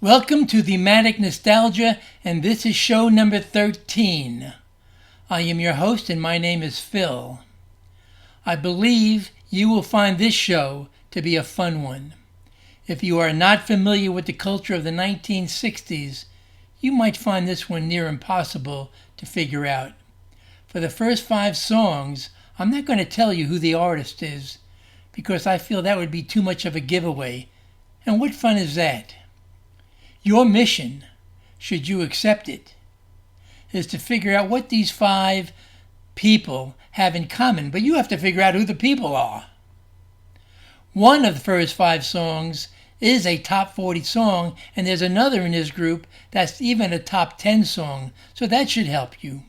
Welcome to Thematic Nostalgia, and this is show number 13. I am your host, and my name is Phil. I believe you will find this show to be a fun one. If you are not familiar with the culture of the 1960s, you might find this one near impossible to figure out. For the first 5 songs, I'm not going to tell you who the artist is, because I feel that would be too much of a giveaway. And what fun is that? Your mission, should you accept it, is to figure out what these 5 people have in common, but you have to figure out who the people are. One of the first 5 songs is a top 40 song, and there's another in this group that's even a top 10 song, so that should help you.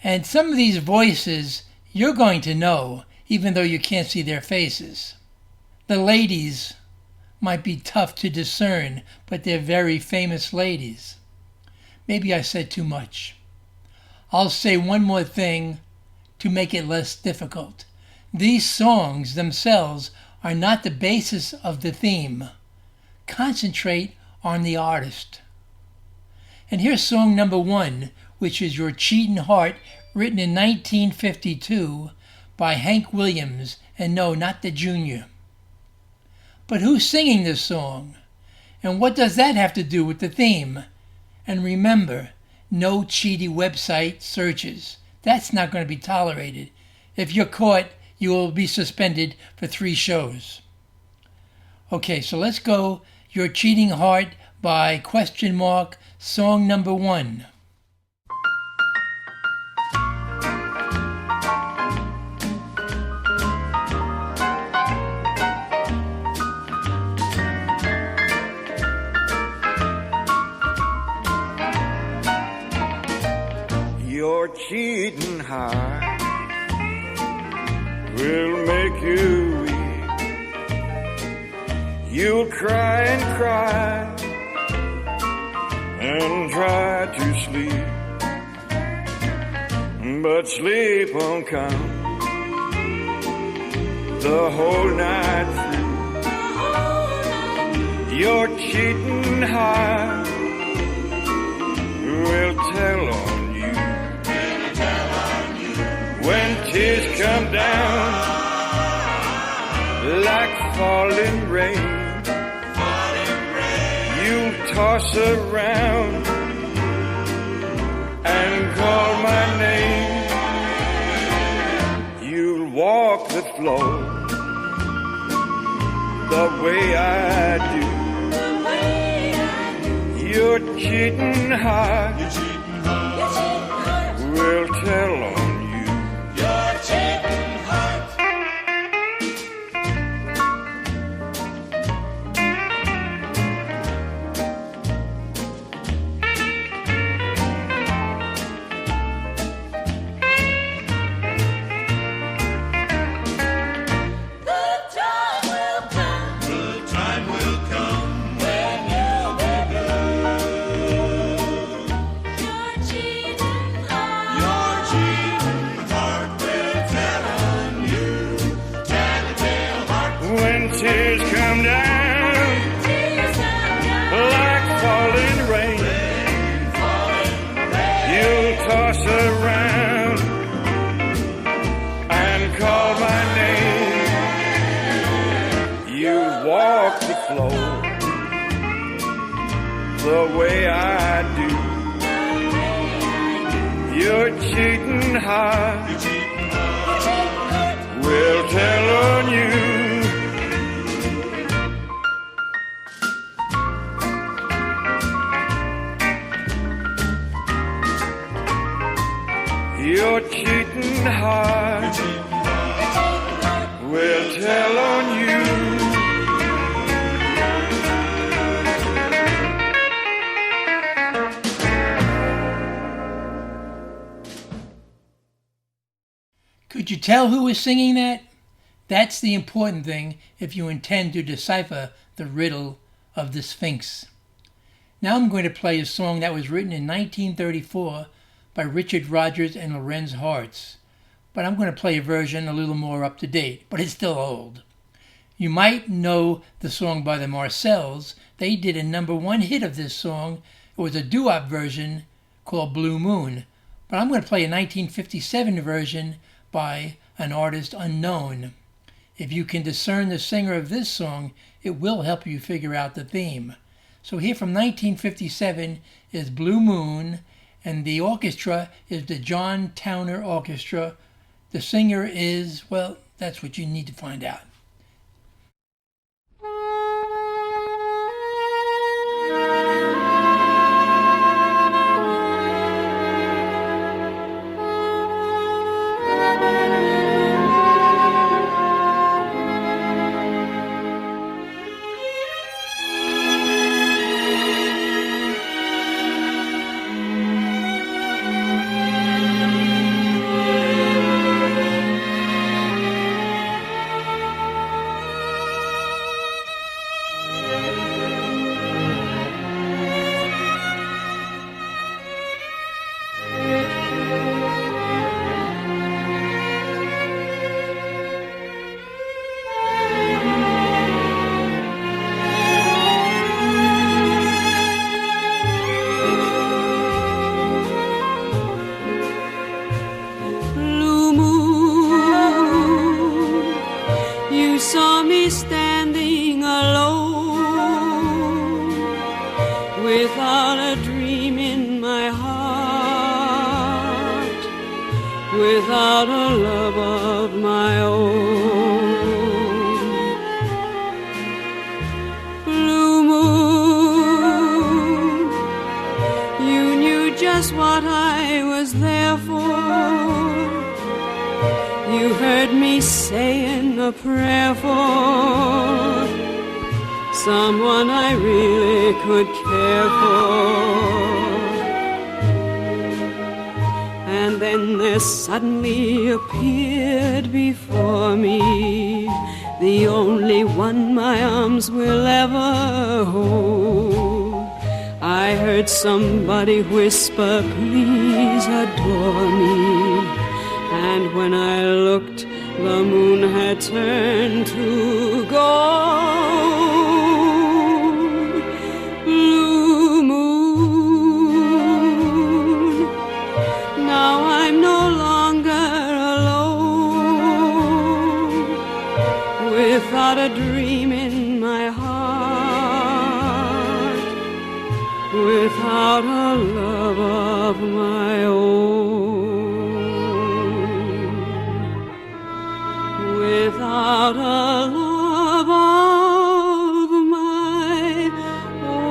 And some of these voices you're going to know, even though you can't see their faces. The ladies might be tough to discern, but they're very famous ladies. Maybe I said too much. I'll say one more thing to make it less difficult. These songs themselves are not the basis of the theme. Concentrate on the artist. And here's song number 1, which is Your Cheatin' Heart, written in 1952 by Hank Williams, and no, not the Junior. But who's singing this song? And what does that have to do with the theme? And remember, no cheaty website searches. That's not going to be tolerated. If you're caught, you will be suspended for 3 shows. Okay, so let's go. Your Cheating Heart by song number 1. Your cheating heart will make you weak. You'll cry and cry and try to sleep, but sleep won't come the whole night through. Your cheating heart will tell on when tears come down like falling rain. You'll toss around and call my name. You'll walk the floor the way I do. Your cheating heart will tell on tears come down like falling rain. You'll toss around and call my name. You'll walk the floor the way I do. Your cheating heart will tell on you. Your cheating heart will tell on you. Could you tell who was singing that? That's the important thing if you intend to decipher the riddle of the Sphinx. Now I'm going to play a song that was written in 1934 by Richard Rodgers and Lorenz Hartz, but I'm going to play a version a little more up to date, but it's still old. You might know the song by the Marcells. They did a #1 hit of this song. It was a doo-wop version called Blue Moon. But I'm going to play a 1957 version by an artist unknown. If you can discern the singer of this song, it will help you figure out the theme. So here from 1957 is Blue Moon, and the orchestra is the John Towner Orchestra. The singer is, well, that's what you need to find out. Saw me standing alone, without a dream in my heart, without a love of my own. Blue moon, you knew just what I was there for. You heard me saying a prayer for someone I really could care for. And then there suddenly appeared before me the only one my arms will ever hold. I heard somebody whisper, please adore me. And when I looked, the moon had turned to gold. Blue moon, now I'm no longer alone, without a dream in my heart, without a love of my own. Without a love of my own.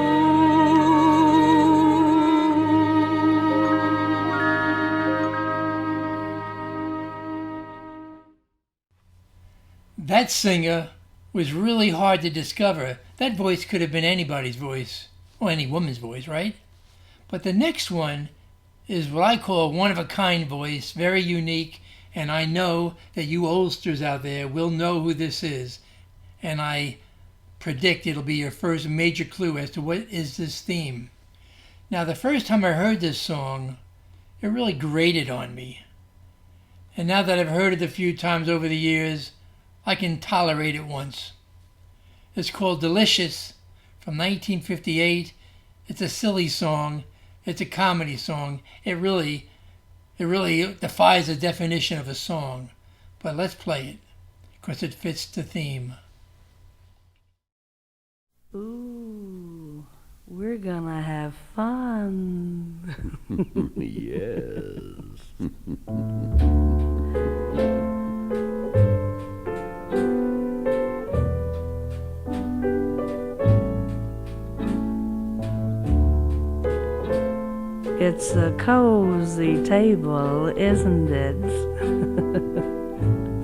That singer was really hard to discover. That voice could have been anybody's voice, or any woman's voice, right? But the next one is what I call a one-of-a-kind voice, very unique. And I know that you oldsters out there will know who this is. And I predict it'll be your first major clue as to what is this theme. Now, the first time I heard this song, it really grated on me. And now that I've heard it a few times over the years, I can tolerate it once. It's called Delicious from 1958. It's a silly song. It's a comedy song. It really defies the definition of a song. But let's play it, because it fits the theme. Ooh, we're gonna have fun. Yes. It's a cozy table, isn't it?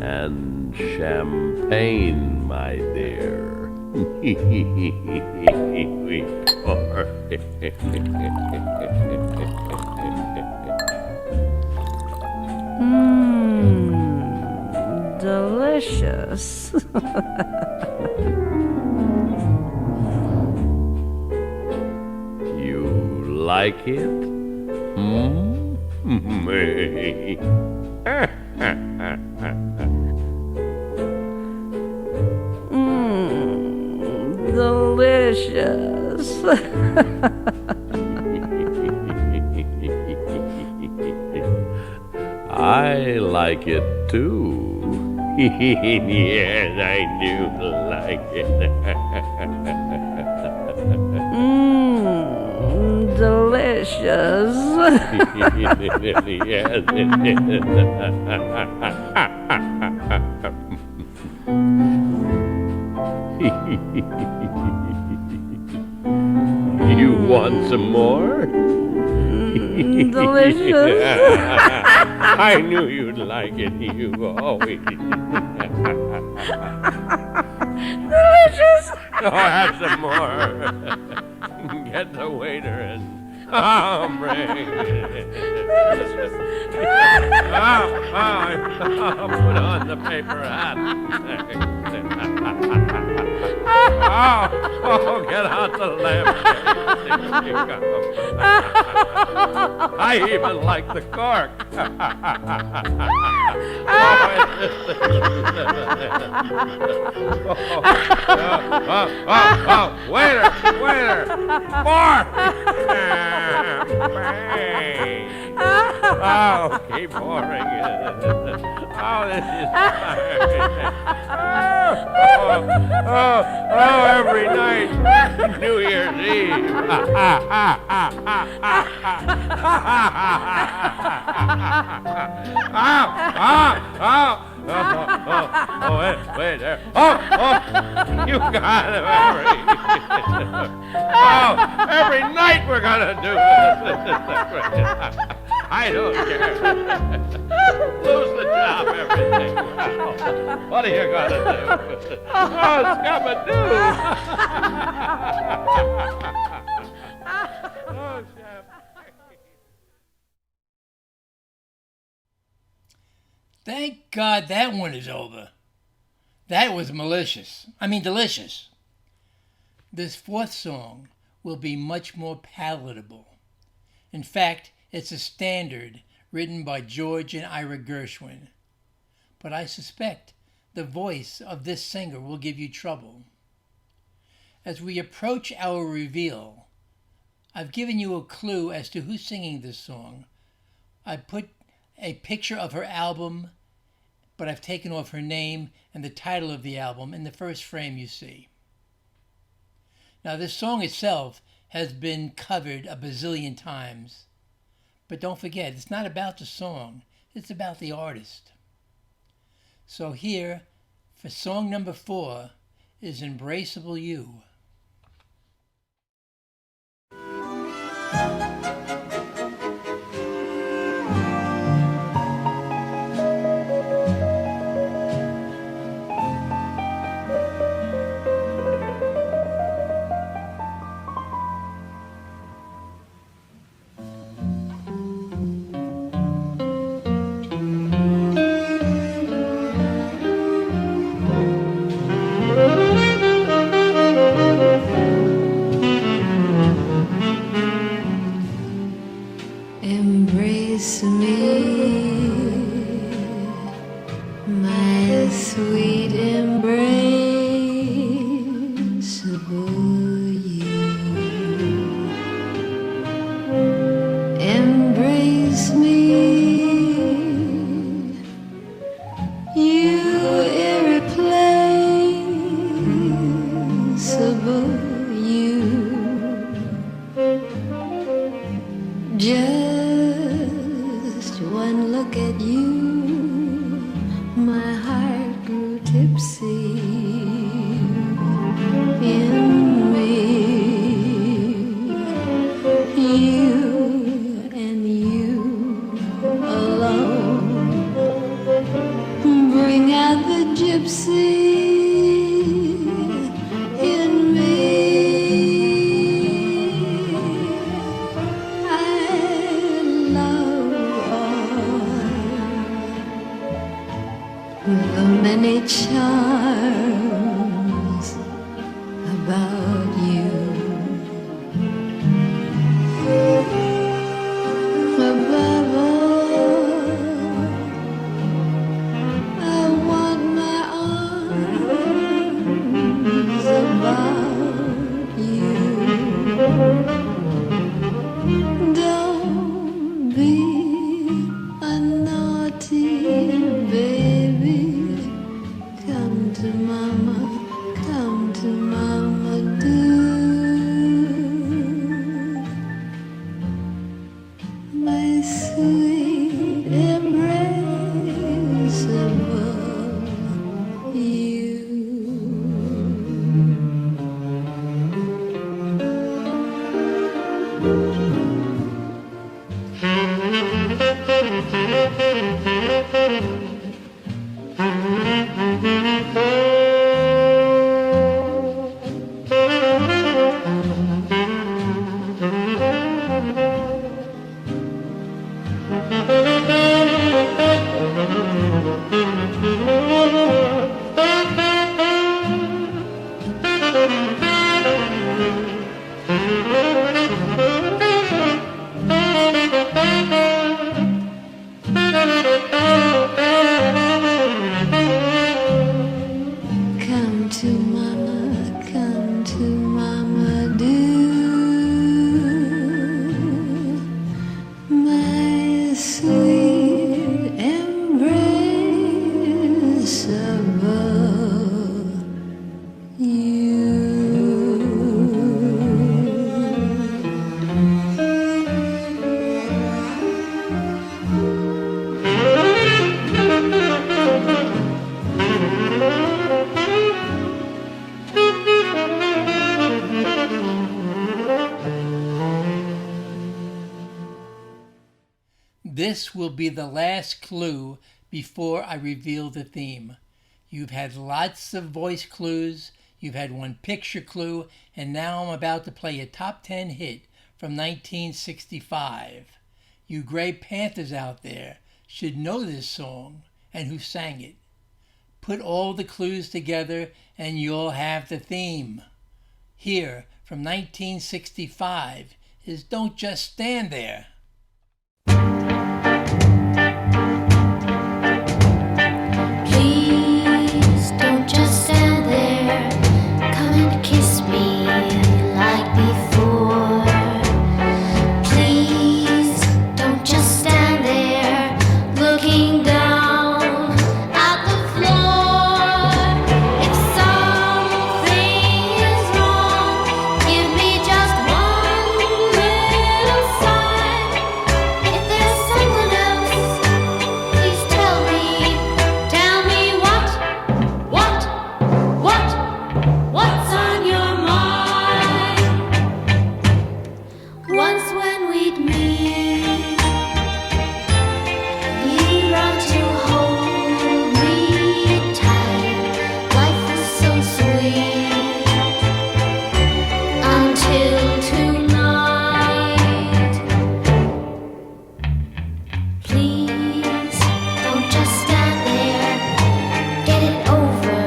And champagne, my dear. Delicious. You like it? delicious. I like it too. Yes, I do like it. Delicious. Yes, it is. You want some more? Delicious. I knew you'd like it. You always. Delicious. Oh, have some more. Get the waiter and bring it. Put on the paper hat. Get out the lampshade. I even like the cork. Waiter, more. Keep pouring it. This is every night, New Year's Eve. Wait there. You got it, every night we're gonna do this. I don't care. Lose the job, everything. What are you gonna do? Scabadoo! Chef. Thank God that one is over. That was delicious. This fourth song will be much more palatable. In fact, it's a standard written by George and Ira Gershwin. But I suspect the voice of this singer will give you trouble. As we approach our reveal, I've given you a clue as to who's singing this song. I put a picture of her album, but I've taken off her name and the title of the album in the first frame you see. Now, this song itself has been covered a bazillion times. But don't forget, it's not about the song, it's about the artist. So here, for song number 4, is Embraceable You. Embrace me, my sweet embraceable you. Embrace me, you irreplaceable you. Just one look at you, my heart grew tipsy in me. You and you alone bring out the gypsy in me. The many charms about you. Above all, I want my arms about you. above you. This will be the last clue before I reveal the theme. You've had lots of voice clues, you've had one picture clue, and now I'm about to play a top 10 hit from 1965. You Grey Panthers out there should know this song and who sang it. Put all the clues together and you'll have the theme. Here, from 1965, is Don't Just Stand There. Please don't just stand there. Come and kiss me like before. Please don't just stand there looking down at the floor. If something is wrong, give me just one little sign. If there's someone else, please tell me what's on your mind? Once when we'd meet, you'd run to hold me tight. Life was so sweet until tonight. Please don't just stand there. Get it over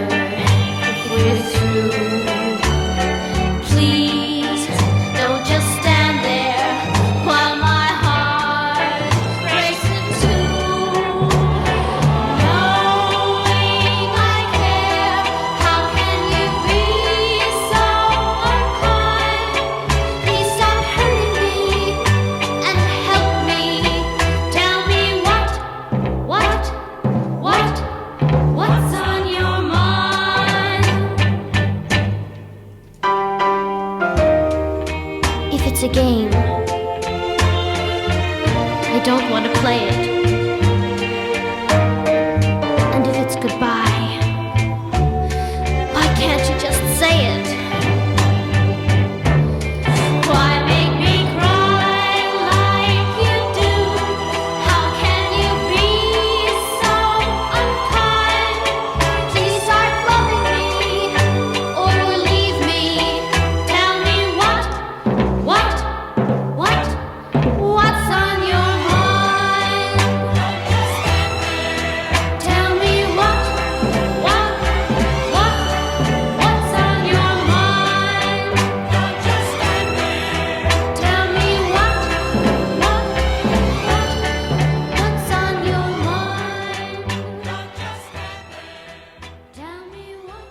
if we're through. Please don't just stand there while my heart breaks in two. Knowing I care, how can you be so unkind? Please stop hurting me and help me. Tell me what's on your mind? If it's a game, I don't want to play it. And if it's goodbye, why can't you just say it? Why make me cry like you do? How can you be so unkind? Please start loving me or leave me. Tell me what's on your mind? Tell me what's on your mind? Tell me what's on your mind? Tell me what.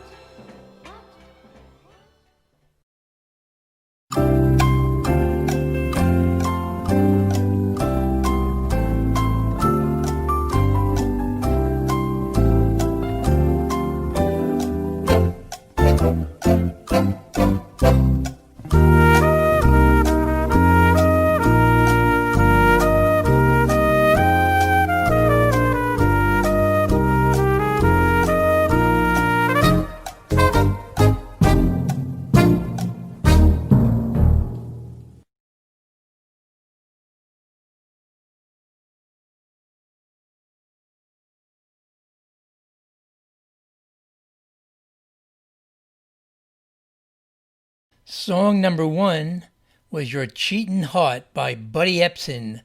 Song number 1 was Your Cheatin' Heart by Buddy Epson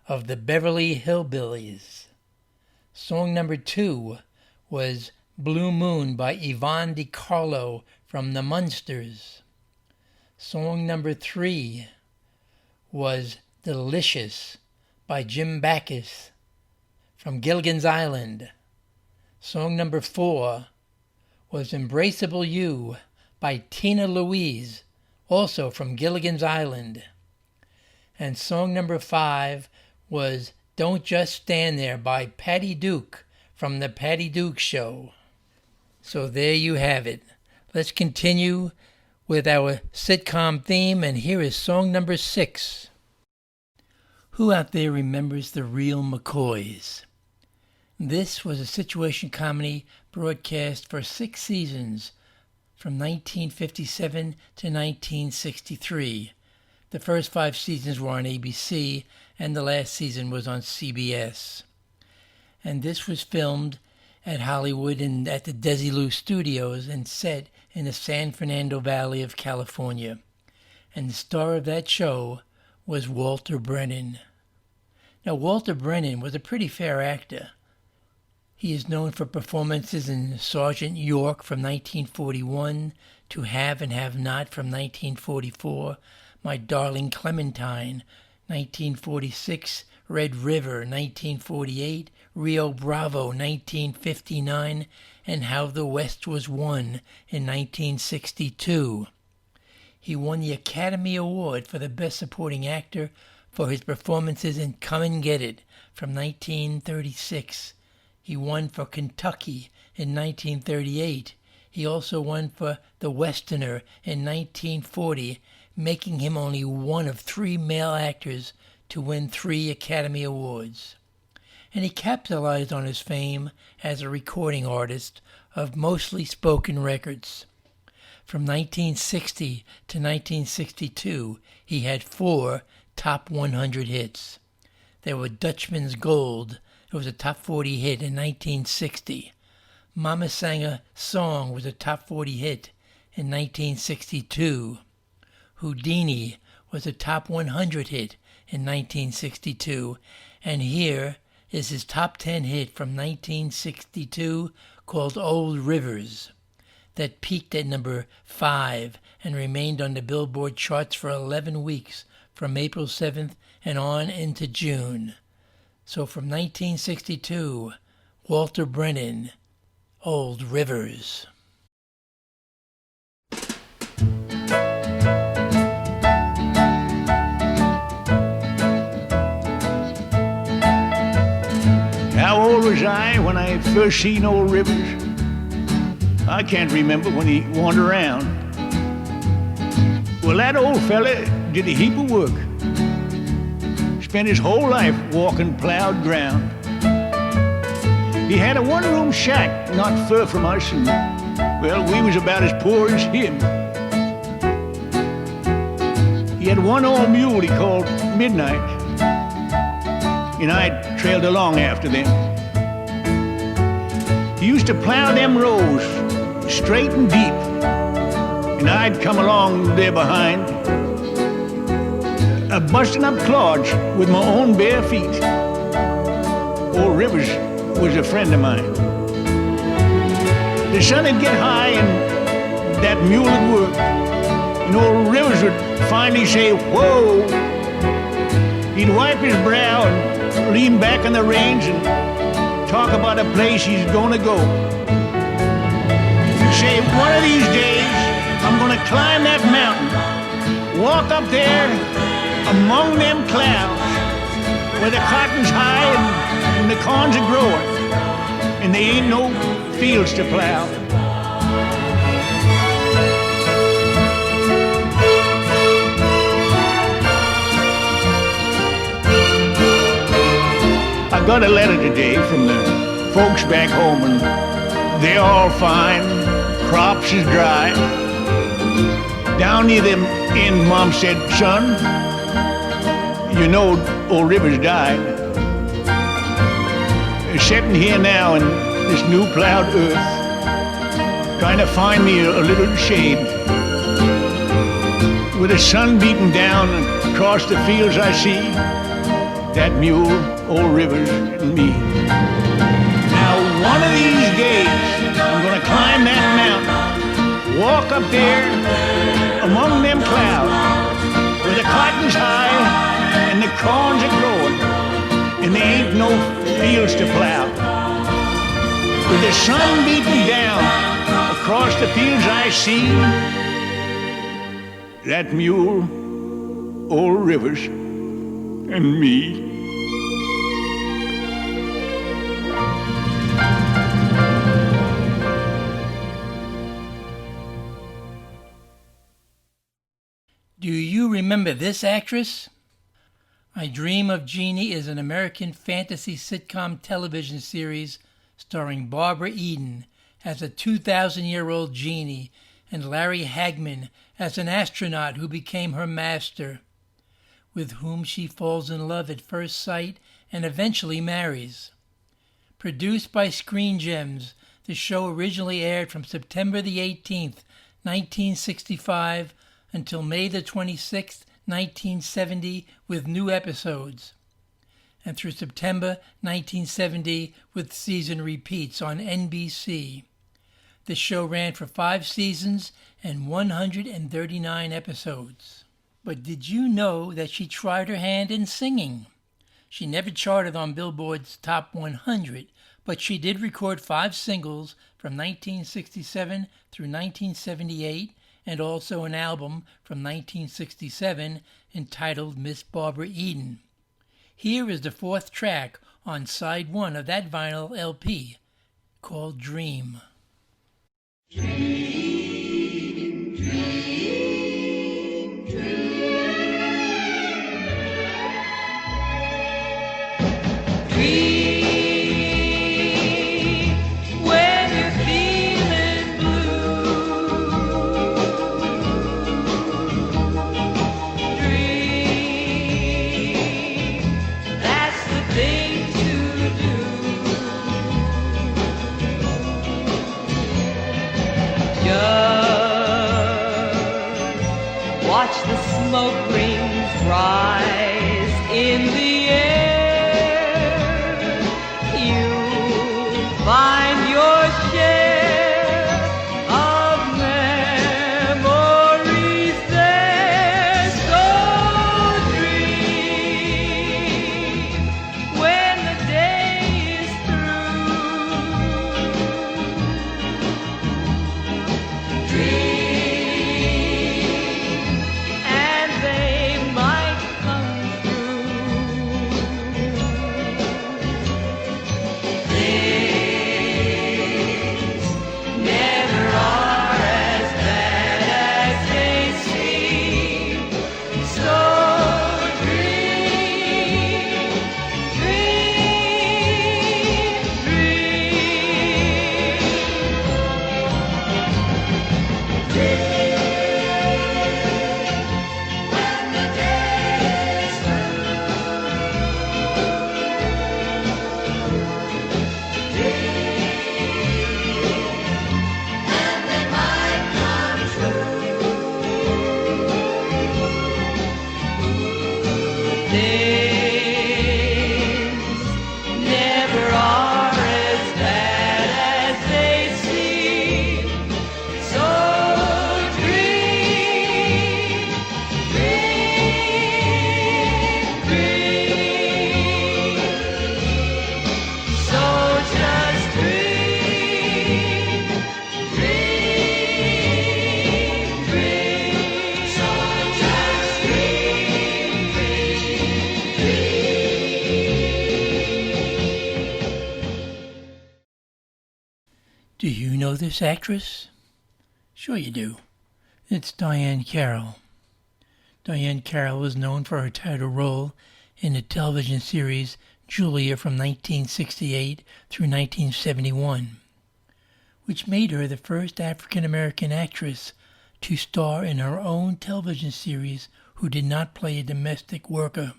of the Beverly Hillbillies. Song number 2 was Blue Moon by Yvonne DiCarlo from the Munsters. Song number 3 was Delicious by Jim Backus from Gilligan's Island. Song number 4 was Embraceable You by Tina Louise, also from Gilligan's Island. And song number 5 was Don't Just Stand There by Patty Duke from the Patty Duke Show. So there you have it. Let's continue with our sitcom theme, and here is song number 6. Who out there remembers the Real McCoys? This was a situation comedy broadcast for 6 seasons from 1957 to 1963. The first 5 seasons were on ABC, and the last season was on CBS. And this was filmed at Hollywood and at the Desilu Studios and set in the San Fernando Valley of California. And the star of that show was Walter Brennan. Now, Walter Brennan was a pretty fair actor. He is known for performances in Sergeant York from 1941, To Have and Have Not from 1944, My Darling Clementine, 1946, Red River, 1948, Rio Bravo, 1959, and How the West Was Won in 1962. He won the Academy Award for the Best Supporting Actor for his performances in Come and Get It from 1936. He won for Kentucky in 1938. He also won for The Westerner in 1940, making him only one of 3 male actors to win 3 Academy Awards. And he capitalized on his fame as a recording artist of mostly spoken records. From 1960 to 1962, he had 4 top 100 hits. There were Dutchman's Gold. It was a top 40 hit in 1960. Mama Sang a Song was a top 40 hit in 1962. Houdini was a top 100 hit in 1962. And here is his top 10 hit from 1962 called Old Rivers, that peaked at number 5 and remained on the Billboard charts for 11 weeks from April 7th and on into June. So from 1962, Walter Brennan, Old Rivers. How old was I when I first seen Old Rivers? I can't remember when he wandered around. Well, that old fella did a heap of work. Spent his whole life walking plowed ground. He had a one-room shack not far from us, and, well, we was about as poor as him. He had one old mule he called Midnight, and I trailed along after them. He used to plow them rows straight and deep, and I'd come along there behind, busting up clods with my own bare feet. Old Rivers was a friend of mine. The sun would get high and that mule would work, and Old Rivers would finally say, "Whoa!" He'd wipe his brow and lean back on the reins and talk about a place he's gonna go. He'd say, "One of these days, I'm gonna climb that mountain, walk up there among them clouds where the cotton's high and the corns are growing, and there ain't no fields to plow." I got a letter today from the folks back home, and they're all fine. Crops is dry. Down near them end, Mom said, "Son, you know Old Rivers died." They're sitting here now in this new plowed earth, trying to find me a little shade. With the sun beating down across the fields I see, that mule, Old Rivers, and me. Now one of these days, I'm gonna climb that mountain, walk up there among them clouds where the cotton's high and the corns are growing, and there ain't no fields to plow. With the sun beating down across the fields I see, that mule, Old Rivers, and me. you remember this actress? I Dream of Jeannie is an American fantasy sitcom television series starring Barbara Eden as a 2,000-year-old Jeannie and Larry Hagman as an astronaut who became her master, with whom she falls in love at first sight and eventually marries. Produced by Screen Gems, the show originally aired from September the 18th, 1965 until May the 26th, 1970 with new episodes, and through September 1970 with season repeats on NBC. The show ran for 5 seasons and 139 episodes. But did you know that she tried her hand in singing? She never charted on Billboard's Top 100, but she did record 5 singles from 1967 through 1978, and also an album from 1967 entitled Miss Barbara Eden. Here is the 4th track on side 1 of that vinyl LP, called Dream. Dream, dream, dream. Dream. Watch the smoke rings rise in the air. You'll find your share of memories there. So dream when the day is through. Dream. Do you know this actress? Sure you do. It's Diahann Carroll. Diahann Carroll was known for her title role in the television series Julia from 1968 through 1971, which made her the first African-American actress to star in her own television series who did not play a domestic worker.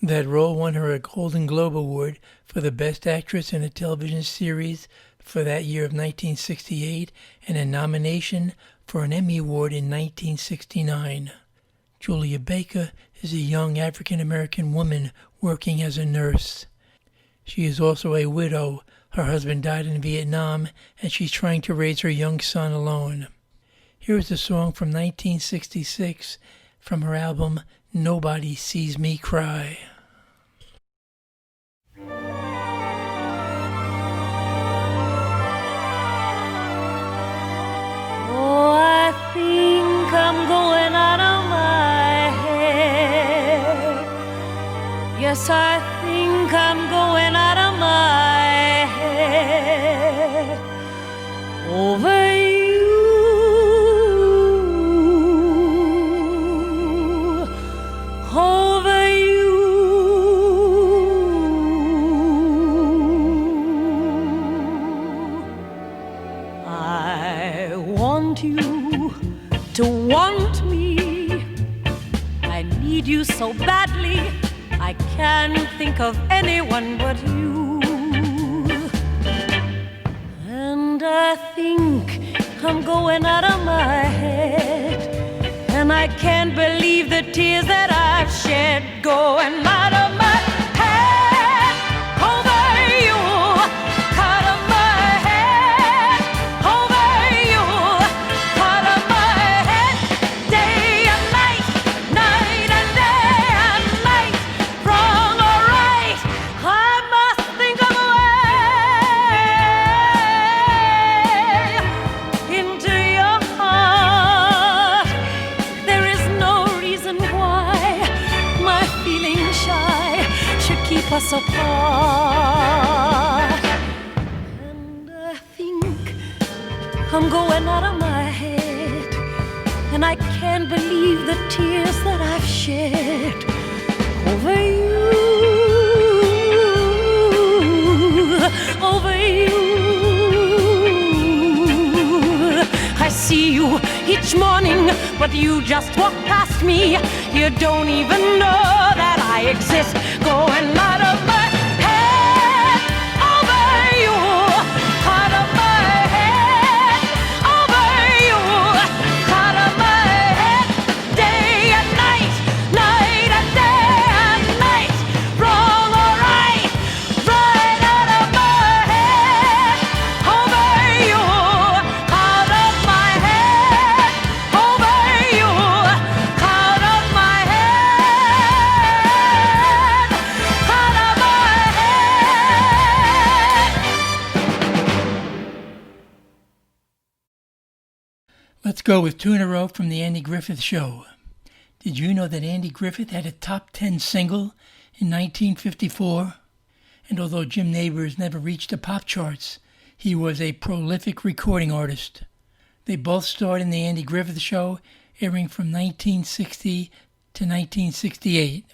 That role won her a Golden Globe Award for the Best Actress in a Television Series for that year of 1968 and a nomination for an Emmy Award in 1969. Julia Baker is a young African-American woman working as a nurse. She is also a widow. Her husband died in Vietnam, and she's trying to raise her young son alone. Here is a song from 1966 from her album Nobody Sees Me Cry. Oh, I think I'm going out of my head. Yes, I think I'm going out of my head over you. want you to want me. I need you so badly, I can't think of anyone but you. And I think I'm going out of my head, and I can't believe the tears that I've shed going out of my head over you, out of my head over you, out of my head, day and night, night and day and night, wrong or right, I must think of a way into your heart. There is no reason why my feeling shy should keep us apart. And I think I'm going out of my head, and I can't believe the tears that I've shed over you, over you. I see you each morning, but you just walk past me. You don't even know that I exist. Going out of my head over you, out of my head over you, out of my head, day and night, night and day and night, wrong or right, right out of my head over you, out of my head over you, out of my head, out of my head. Let's go with two in a row from the Andy Griffith Show. Did you know that Andy Griffith had a top 10 single in 1954? And although Jim Nabors never reached the pop charts, he was a prolific recording artist. They both starred in the Andy Griffith Show, airing from 1960 to 1968.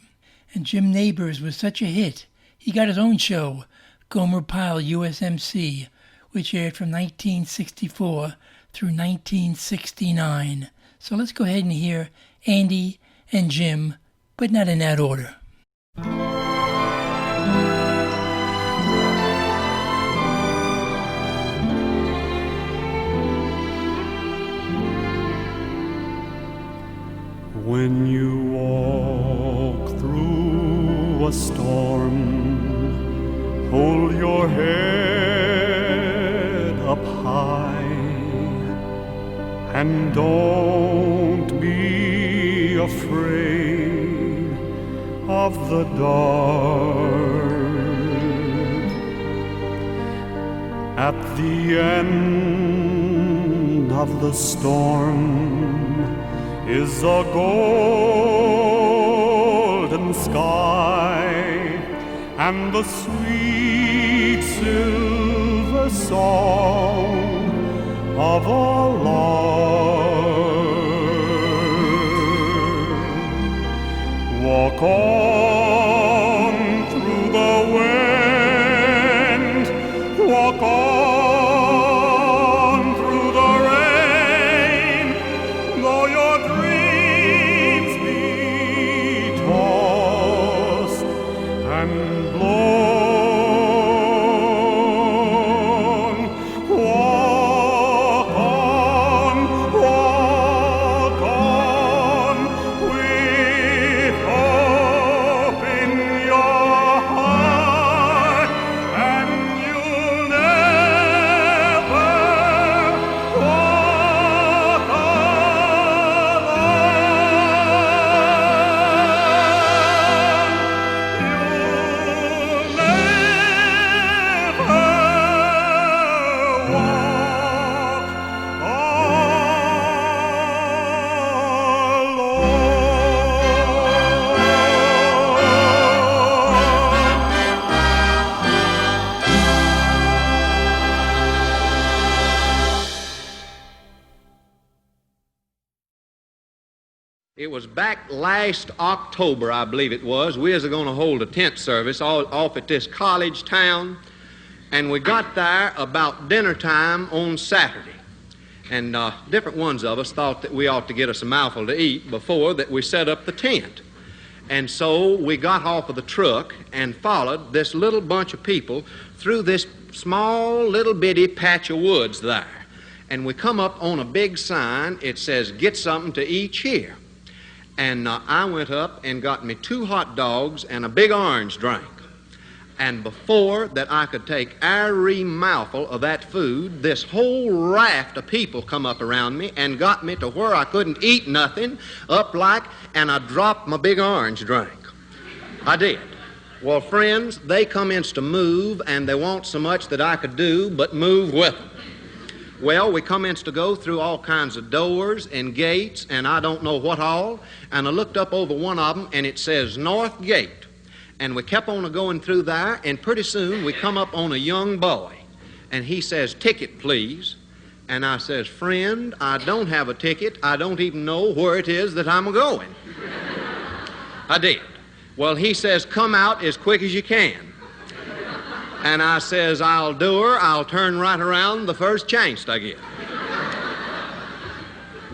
And Jim Nabors was such a hit, he got his own show, Gomer Pyle USMC, which aired from 1964 through 1969. So let's go ahead and hear Andy and Jim, but not in that order. When you walk through a storm, hold your head up high, and don't be afraid of the dark. At the end of the storm is a golden sky, and the sweet silver song of a lark. Walk on through the wind, walk on through the rain, though your dreams be tossed and blown. Walk on with hope in your heart, and you'll never walk It was back last October, I believe it was. We was going to hold a tent service off at this college town, and we got there about dinner time on Saturday. And different ones of us thought that we ought to get us a mouthful to eat before that we set up the tent. And so we got off of the truck and followed this little bunch of people through this small little bitty patch of woods there. And we come up on a big sign. It says, "Get something to eat here." And I went up and got me 2 hot dogs and a big orange drink. And before that I could take every mouthful of that food, this whole raft of people come up around me and got me to where I couldn't eat nothing, up like, and I dropped my big orange drink. I did. Well, friends, they commenced to move, and they want so much that I could do but move with them. Well, we commenced to go through all kinds of doors and gates, and I don't know what all, and I looked up over one of them, and it says North Gate. And we kept on going through there, and pretty soon we come up on a young boy. And he says, "Ticket, please." And I says, "Friend, I don't have a ticket. I don't even know where it is that I'm going." I did. Well, he says, "Come out as quick as you can." And I says, "I'll do her. I'll turn right around the first chance I get."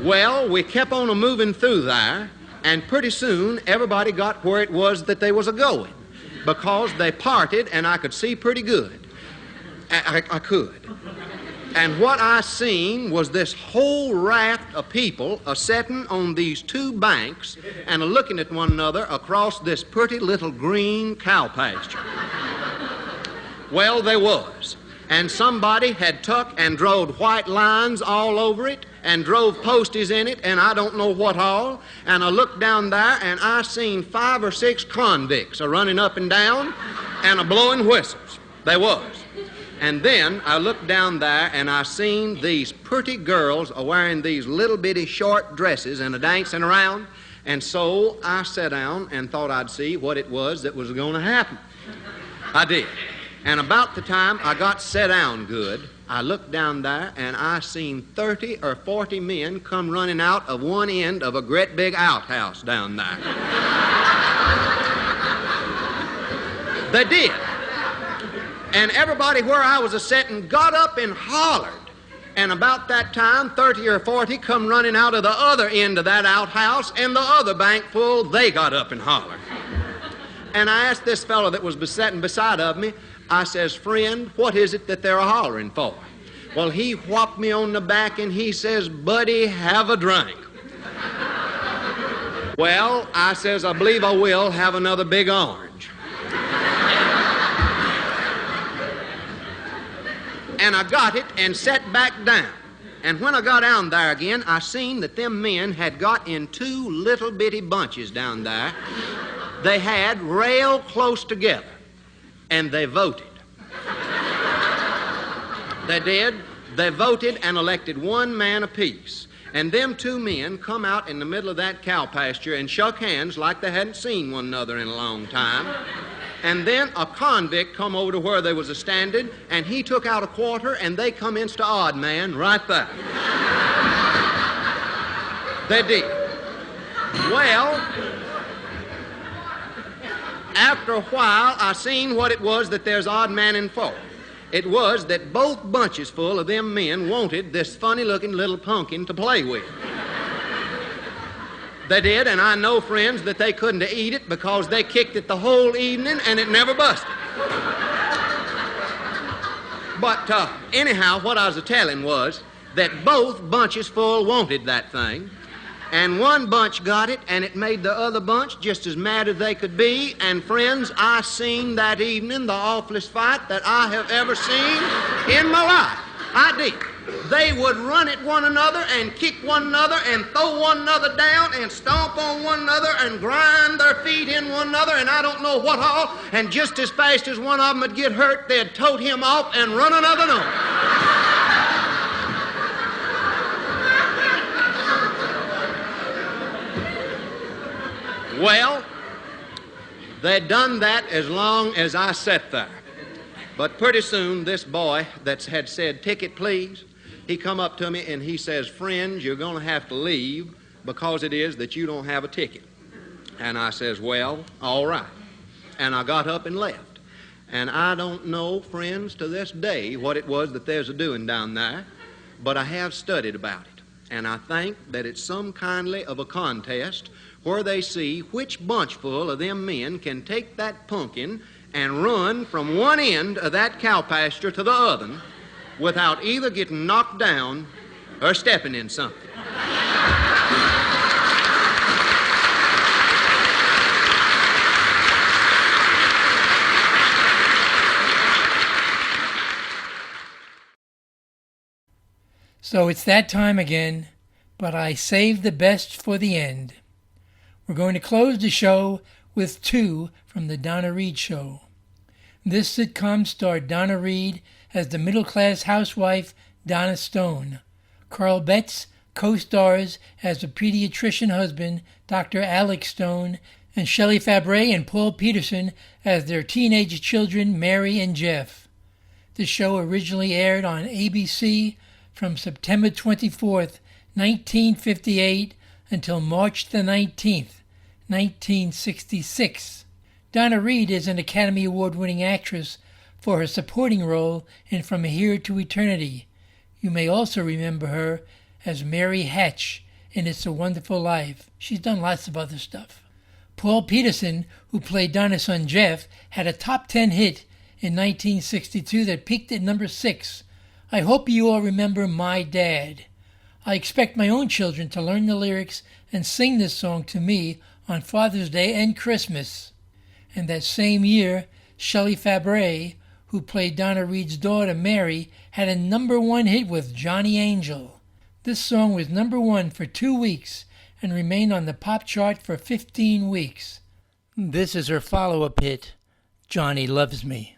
Well, we kept on moving through there. And pretty soon, everybody got where it was that they was a-going, because they parted, and I could see pretty good. I could. And what I seen was this whole raft of people a-setting on these 2 banks and a-looking at one another across this pretty little green cow pasture. Well, they was. And somebody had took and drove white lines all over it, and drove posties in it, and I don't know what all. And I looked down there, and I seen 5 or 6 convicts a-running up and down and a-blowing whistles. They was. And then I looked down there, and I seen these pretty girls a-wearing these little bitty short dresses and a-dancing around. And so I sat down and thought I'd see what it was that was going to happen. I did. And about the time I got set down good, I looked down there, and I seen 30 or 40 men come running out of one end of a great big outhouse down there. They did. And everybody where I was a-setting got up and hollered. And about that time, 30 or 40 come running out of the other end of that outhouse, and the other bank full, they got up and hollered. And I asked this fellow that was sitting beside of me, I says, "Friend, what is it that they're hollering for?" Well, he whopped me on the back and he says, "Buddy, have a drink." Well, I says, "I believe I will have another big orange." And I got it and sat back down. And when I got down there again, I seen that them men had got in 2 little bitty bunches down there. They had rail close together. And they voted. They did. They voted and elected 1 man apiece. And them 2 men come out in the middle of that cow pasture and shook hands like they hadn't seen one another in a long time. And then a convict come over to where they was a-standing, and he took out a quarter, and they come insta odd man right there. They did. Well, after a while, I seen what it was that there's odd man in for. It was that both bunches full of them men wanted this funny-looking little pumpkin to play with. They did, and I know, friends, that they couldn't eat it because they kicked it the whole evening and it never busted. But anyhow, what I was a-telling was that both bunches full wanted that thing. And one bunch got it, and it made the other bunch just as mad as they could be. And friends, I seen that evening the awfulest fight that I have ever seen in my life. I did. They would run at one another and kick one another and throw one another down and stomp on one another and grind their feet in one another and I don't know what all. And just as fast as one of them would get hurt, they'd tote him off and run another one. Well, they'd done that as long as I sat there. But pretty soon, this boy that had said, "Ticket, please," he come up to me and he says, "Friends, you're going to have to leave because it is that you don't have a ticket." And I says, "Well, all right." And I got up and left. And I don't know, friends, to this day what it was that there's a doing down there. but I have studied about it. And I think that it's some kindly of a contest where they see which bunchful of them men can take that pumpkin and run from one end of that cow pasture to the other without either getting knocked down or stepping in something. So it's that time again, but I saved the best for the end. We're going to close the show with two from the Donna Reed Show. This sitcom starred Donna Reed as the middle-class housewife Donna Stone. Carl Betts co-stars as the pediatrician husband, Dr. Alex Stone, and Shelley Fabre and Paul Peterson as their teenage children, Mary and Jeff. The show originally aired on ABC from September 24th, 1958 until March the 19th, 1966. Donna Reed is an Academy Award-winning actress for her supporting role in From Here to Eternity. You may also remember her as Mary Hatch in It's a Wonderful Life. She's done lots of other stuff. Paul Peterson, who played Donna's son Jeff, had a top 10 hit in 1962 that peaked at number 6. I hope you all remember My Dad. I expect my own children to learn the lyrics and sing this song to me on Father's Day and Christmas. And that same year, Shelley Fabre, who played Donna Reed's daughter Mary, had a number 1 hit with Johnny Angel. This song was number 1 for 2 weeks and remained on the pop chart for 15 weeks. This is her follow-up hit, Johnny Loves Me.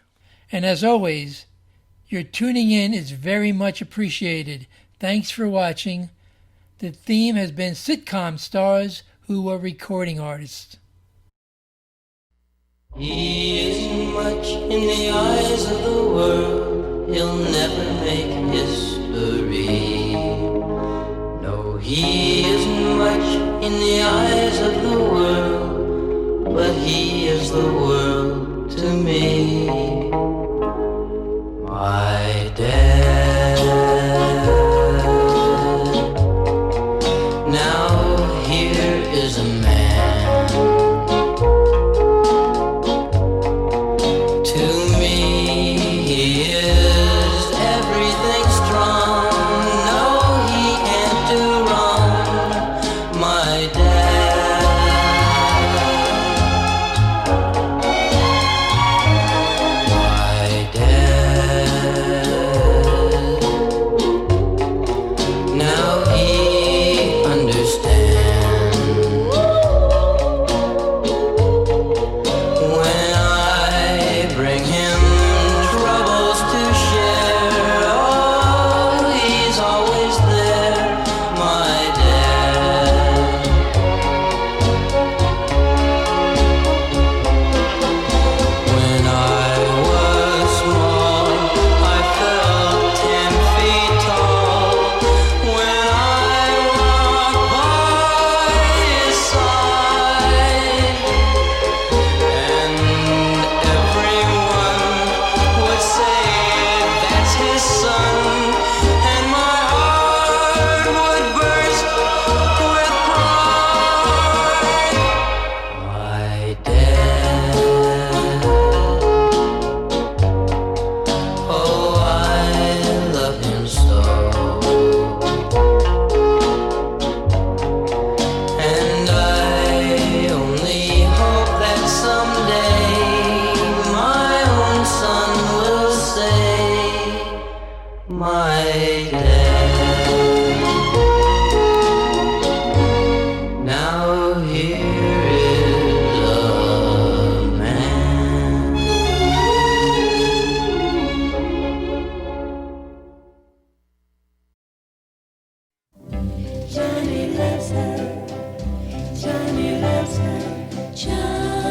And as always, your tuning in is very much appreciated. Thanks for watching. The theme has been sitcom stars who were recording artists. He isn't much in the eyes of the world. He'll never make history. No, he isn't much in the eyes of the world, but he is the world to me. My dad. Now here is a man. To me he is everything strong. No, he can't do wrong. My dad. My dad. Now he understands when I bring him troubles to share. Oh, he's always there, my dad. When I was small, I felt 10 feet tall. When I walked by his side, and everyone would say that's his son, and my heart would burst with pride. My dad. Oh, I love him so. And I only hope that someday my own son will say, my dad. Now here is a man. Johnny loves her. Johnny loves her.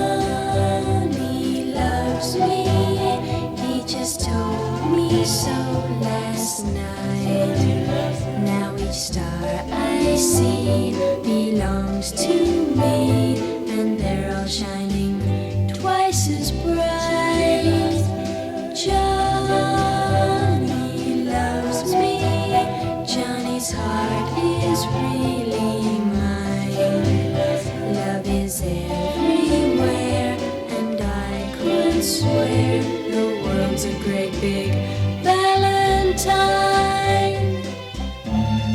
Johnny loves me. He just told me so last night. Now each star I see belongs to me, and they're all shining twice as bright. Johnny loves me. his heart is really mine. Love is everywhere, and I could swear the world's a great big Valentine.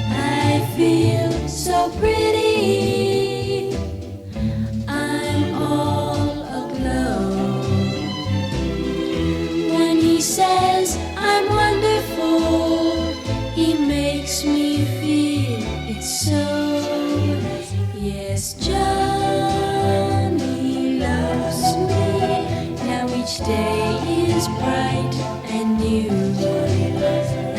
I feel so pretty, I'm all aglow. When he says I'm wonderful, he makes me feel it's so. Yes, Johnny loves me. Now each day is bright and new,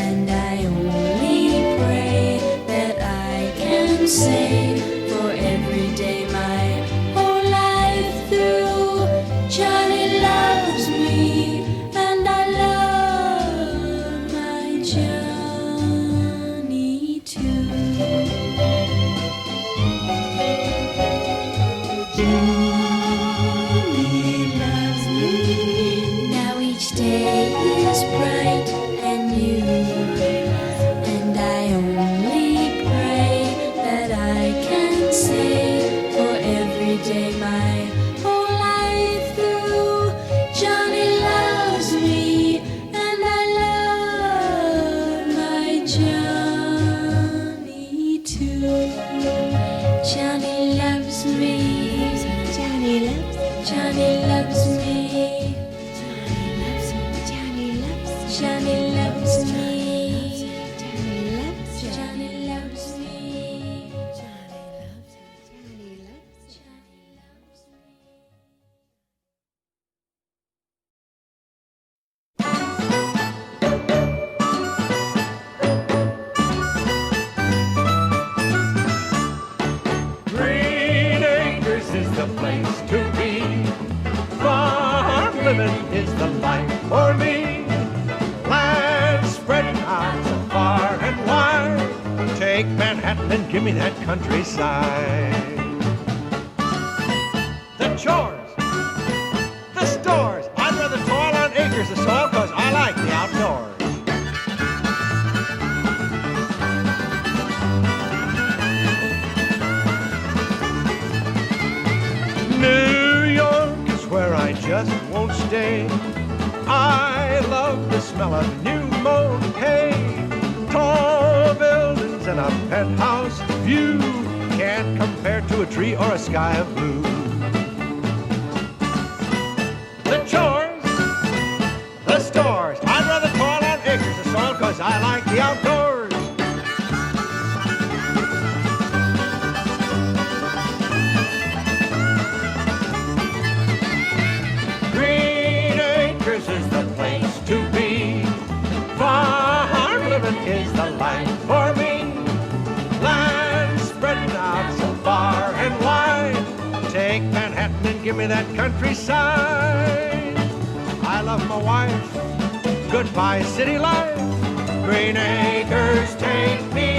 and I only pray that I can say for every day my whole life through, Johnny loves me, and I love my Johnny too. Johnny loves me. Now each day is bright and new, and I only pray that I can say for every day my whole life through, Johnny loves me, and I love my Johnny too. Johnny loves me. Johnny loves me. Johnny loves me. Johnny loves me. Johnny loves me. Johnny loves me. Green Acres is the place to be. Farm living is the life for me. Land spreading out so far and wide. Take Manhattan and give me that countryside. The chores, the stores. I'd rather toil on acres of soil because I like the outdoors. New York is where I just won't stay. I love the smell of new mown hay. Tall buildings and a penthouse view can't compare to a tree or a sky of blue. The chores, the stores. I'd rather toil on acres of soil because I like the outdoors. Green Acres is the place to be. Farm living is the life for me. Land spreading out so far and wide. Take Manhattan and give me that countryside. I love my wife. Goodbye, city life. Green Acres, take me